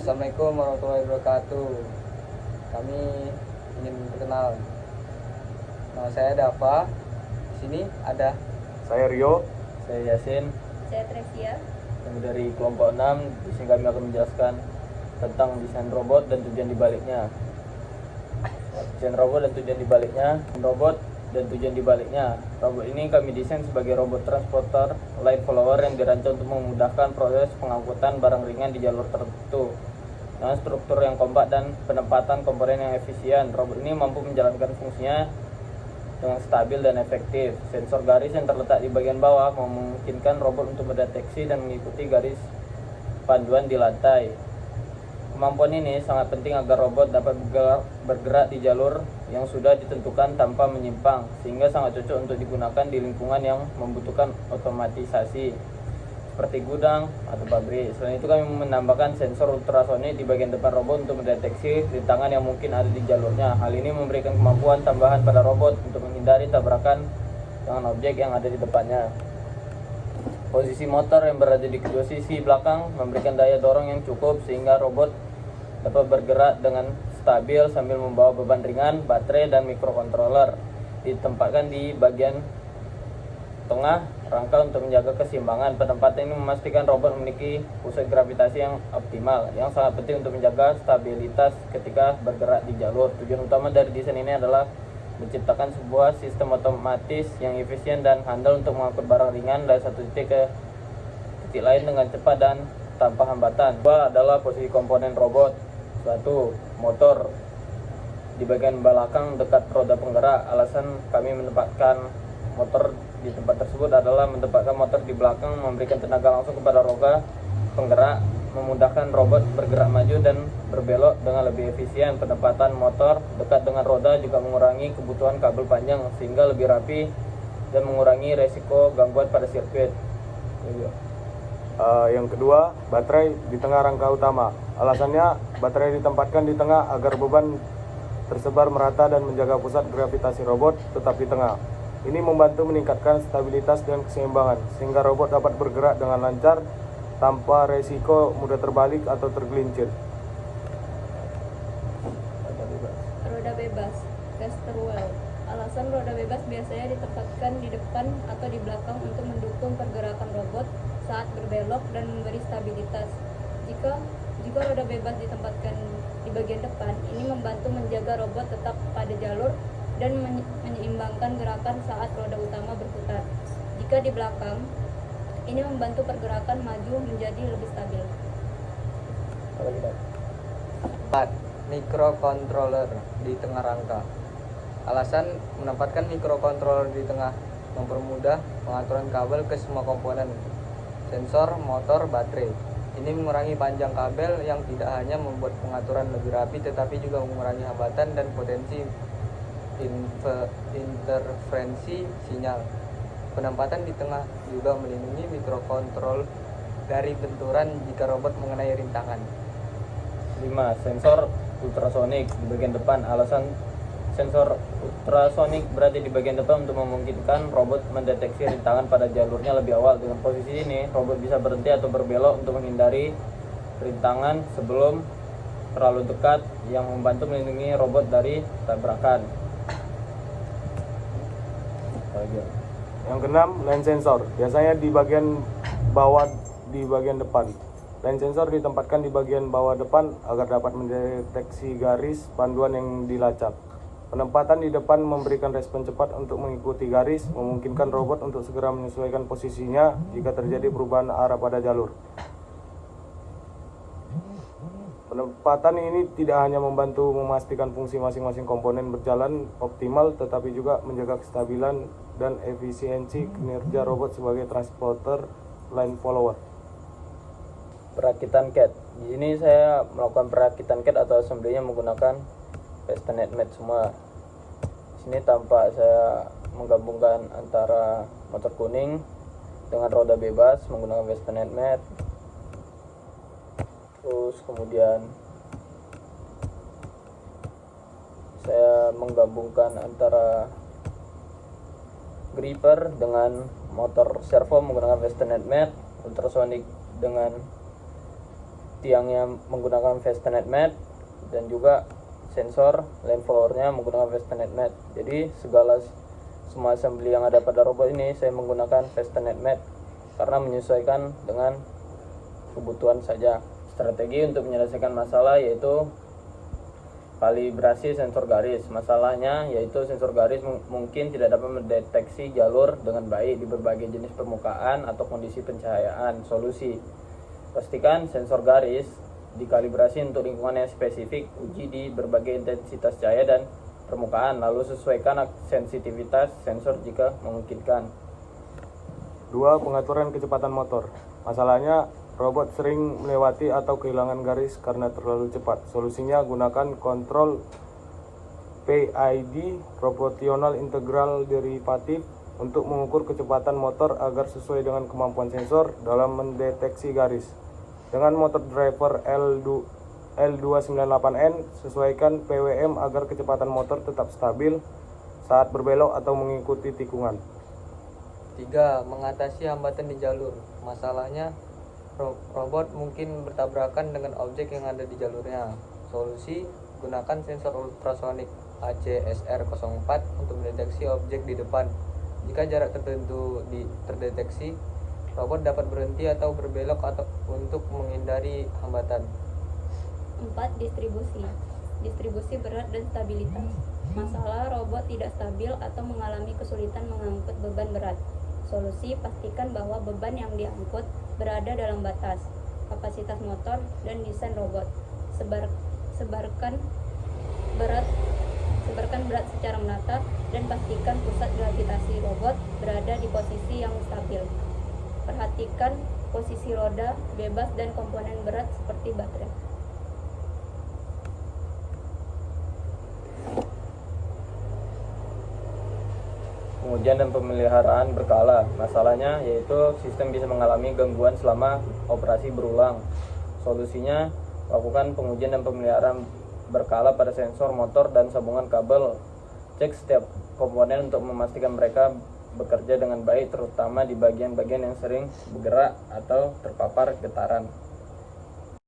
Assalamualaikum warahmatullahi wabarakatuh. Kami ingin berkenal. Nama saya Dava. Di sini ada Saya Rio. Saya Yasin. Saya Tresia. Kami dari kelompok 6. Di sini kami akan menjelaskan tentang desain robot dan tujuan dibaliknya. Desain robot dan tujuan dibaliknya. Robot ini kami desain sebagai robot transporter line follower yang dirancang untuk memudahkan proses pengangkutan barang ringan di jalur tertentu. Dengan struktur yang kompak dan penempatan komponen yang efisien, robot ini mampu menjalankan fungsinya dengan stabil dan efektif. Sensor garis yang terletak di bagian bawah memungkinkan robot untuk mendeteksi dan mengikuti garis panduan di lantai. Kemampuan ini sangat penting agar robot dapat bergerak di jalur yang sudah ditentukan tanpa menyimpang, sehingga sangat cocok untuk digunakan di lingkungan yang membutuhkan otomatisasi seperti gudang atau pabrik. Selain itu, kami menambahkan sensor ultrasonik di bagian depan robot untuk mendeteksi rintangan yang mungkin ada di jalurnya. Hal ini memberikan kemampuan tambahan pada robot untuk menghindari tabrakan dengan objek yang ada di depannya. Posisi motor yang berada di kedua sisi belakang memberikan daya dorong yang cukup sehingga robot dapat bergerak dengan stabil sambil membawa beban ringan. Baterai dan mikrokontroler ditempatkan di bagian tengah rangka untuk menjaga keseimbangan. Penempatan ini memastikan robot memiliki pusat gravitasi yang optimal, yang sangat penting untuk menjaga stabilitas ketika bergerak di jalur. Tujuan utama dari desain ini adalah menciptakan sebuah sistem otomatis yang efisien dan handal untuk mengangkut barang ringan dari satu titik ke titik lain dengan cepat dan tanpa hambatan. Dua adalah posisi komponen robot. 1. Motor di bagian belakang dekat roda penggerak. Alasan kami menempatkan motor di tempat tersebut adalah menempatkan motor di belakang memberikan tenaga langsung kepada roda penggerak, memudahkan robot bergerak maju dan berbelok dengan lebih efisien. Penempatan motor dekat dengan roda juga mengurangi kebutuhan kabel panjang sehingga lebih rapi dan mengurangi resiko gangguan pada sirkuit. Yang kedua, baterai di tengah rangka utama. Alasannya, baterai ditempatkan di tengah agar beban tersebar merata dan menjaga pusat gravitasi robot tetap di tengah. Ini membantu meningkatkan stabilitas dan keseimbangan, sehingga robot dapat bergerak dengan lancar tanpa resiko mudah terbalik atau tergelincir. Roda bebas, caster wheel. Alasan roda bebas biasanya ditempatkan di depan atau di belakang untuk mendukung pergerakan robot saat berbelok dan memberi stabilitas. Jika roda bebas ditempatkan di bagian depan, ini membantu menjaga robot tetap pada jalur dan menyeimbangkan gerakan saat roda utama berputar. Jika di belakang, ini membantu pergerakan maju menjadi lebih stabil. 4. Mikrokontroler di tengah rangka. Alasan menempatkan mikrokontroler di tengah mempermudah pengaturan kabel ke semua komponen sensor, motor, baterai. Ini mengurangi panjang kabel yang tidak hanya membuat pengaturan lebih rapi tetapi juga mengurangi hambatan dan potensi interferensi sinyal. Penempatan di tengah juga melindungi mikrokontrol dari benturan jika robot mengenai rintangan. 5. Sensor ultrasonik di bagian depan. Alasan sensor ultrasonik berada di bagian depan untuk memungkinkan robot mendeteksi rintangan pada jalurnya lebih awal. Dengan posisi ini, robot bisa berhenti atau berbelok untuk menghindari rintangan sebelum terlalu dekat, yang membantu melindungi robot dari tabrakan. Yang keenam, line sensor. Biasanya di bagian bawah di bagian depan. Line sensor ditempatkan di bagian bawah depan agar dapat mendeteksi garis panduan yang dilacak. Penempatan di depan memberikan respon cepat untuk mengikuti garis, memungkinkan robot untuk segera menyesuaikan posisinya jika terjadi perubahan arah pada jalur. Penempatan ini tidak hanya membantu memastikan fungsi masing-masing komponen berjalan optimal, tetapi juga menjaga kestabilan dan efisiensi kinerja robot sebagai transporter line follower. Perakitan CAD. Di sini saya melakukan perakitan CAD atau assembly-nya menggunakan Castanet Mat semua. Di sini tampak saya menggabungkan antara motor kuning dengan roda bebas menggunakan Castanet Mat. Terus kemudian saya menggabungkan antara gripper dengan motor servo menggunakan Castanet Mat, ultrasonic dengan tiangnya menggunakan Fastenet mat, dan juga sensor line followernya menggunakan Fastenet mat. Jadi semua assembly yang ada pada robot ini saya menggunakan Fastenet mat karena menyesuaikan dengan kebutuhan saja. Strategi untuk menyelesaikan masalah yaitu kalibrasi sensor garis. Masalahnya yaitu sensor garis mungkin tidak dapat mendeteksi jalur dengan baik di berbagai jenis permukaan atau kondisi pencahayaan. Solusi: pastikan sensor garis dikalibrasi untuk lingkungan yang spesifik, uji di berbagai intensitas cahaya dan permukaan, lalu sesuaikan sensitivitas sensor jika memungkinkan. 2. Pengaturan kecepatan motor. Masalahnya, robot sering melewati atau kehilangan garis karena terlalu cepat. Solusinya, gunakan kontrol PID (Proportional Integral Derivative) untuk mengukur kecepatan motor agar sesuai dengan kemampuan sensor dalam mendeteksi garis. Dengan motor driver L298N, sesuaikan PWM agar kecepatan motor tetap stabil saat berbelok atau mengikuti tikungan. 3. Mengatasi hambatan di jalur. Masalahnya, robot mungkin bertabrakan dengan objek yang ada di jalurnya. Solusi: gunakan sensor ultrasonik ACSR04 untuk mendeteksi objek di depan. Jika jarak tertentu terdeteksi, robot dapat berhenti atau berbelok untuk menghindari hambatan. 4. Distribusi berat dan stabilitas. Masalah robot tidak stabil atau mengalami kesulitan mengangkut beban berat. Solusi: pastikan bahwa beban yang diangkut berada dalam batas kapasitas motor dan desain robot. Sebarkan berat secara merata dan pastikan pusat gravitasi robot berada di posisi yang stabil. Perhatikan posisi roda bebas dan komponen berat seperti baterai. Pengujian dan pemeliharaan berkala. Masalahnya yaitu sistem bisa mengalami gangguan selama operasi berulang. Solusinya, lakukan pengujian dan pemeliharaan berkala pada sensor motor dan sambungan kabel. Cek setiap komponen untuk memastikan mereka bekerja dengan baik, terutama di bagian-bagian yang sering bergerak atau terpapar getaran.